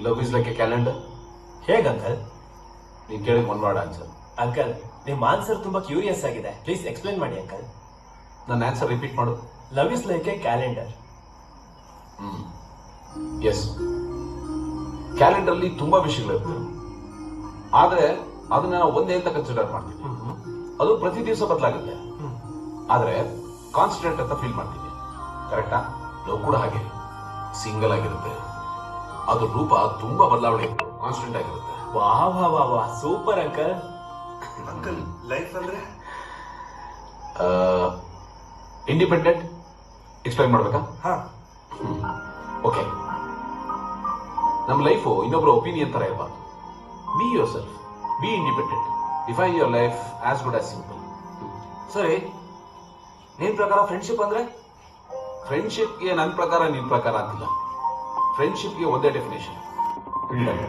Love is like a calendar. ಹೇಗ್ uncle? ನೀನ್ ಕೇಳಿದ ಒನ್ ವರ್ಡ್ ಆನ್ಸರ್. ಅಂಕಲ್, ನಿಮ್ ಆನ್ಸರ್ ತುಂಬಾ ಕ್ಯೂರಿಯಸ್ ಆಗಿದೆ, ಪ್ಲೀಸ್ ಎಕ್ಸ್ಪ್ಲೇನ್ ಮಾಡಿ ಅಂಕಲ್. ನನ್ನ ಆನ್ಸರ್ ರಿಪೀಟ್ ಮಾಡು. Love is like a calendar. Yes, calendar ಅಲ್ಲಿ ತುಂಬಾ ವಿಷಯಗಳಿರ್ತವೆ, ಆದ್ರೆ ಅದನ್ನ ನಾವು ಒಂದೇ ಅಂತ ಕನ್ಸಿಡರ್ ಮಾಡ್ತೀವಿ. ಅದು ಪ್ರತಿ ದಿವಸ ಬದಲಾಗುತ್ತೆ, ಆದ್ರೆ ಕಾನ್ಸ್ಟೆಂಟ್ ಅಂತ ಫೀಲ್ ಮಾಡ್ತೀವಿ. ಕರೆಕ್ಟಾ? ಲವ್ ಕೂಡ ಹಾಗೆ ಸಿಂಗಲ್ ಆಗಿರುತ್ತೆ, ಅದು ರೂಪ ತುಂಬಾ ಬದಲಾವಣೆ ಕಾನ್ಸ್ಟೆಂಟ್ ಆಗಿರುತ್ತೆ. ವಾ ವಾ ವಾ ವಾ, ಸೂಪರ್ ಅಂಕಲ್. ಅಂಕಲ್, ಲೈಫ್ ಅಂದ್ರೆ ಇಂಡಿಪೆಂಡೆಂಟ್ ಎಕ್ಸ್ಪ್ಲೈನ್ ಮಾಡ್ಬೇಕಾ? ಹಾ. ಓಕೆ, ನಮ್ಮ ಲೈಫು ಇನ್ನೊಬ್ಬರ ಒಪಿನಿಯನ್ ತರ ಇರಬಾರ್ದು. Be your self, be independent, define your life as good as simple. ಸರಿ, ನಿನ್ ಪ್ರಕಾರ ಫ್ರೆಂಡ್ಶಿಪ್ ಅಂದ್ರೆ? ಫ್ರೆಂಡ್ಶಿಪ್ಗೆ ನನ್ನ ಪ್ರಕಾರ ನಿನ್ ಪ್ರಕಾರ ಅಂತಿಲ್ಲ. ಫ್ರೆಂಡ್ಶಿಪ್ಗೆ ಒಂದೇ ಡೆಫಿನೇಷನ್, ಫ್ರೀಡಮ್.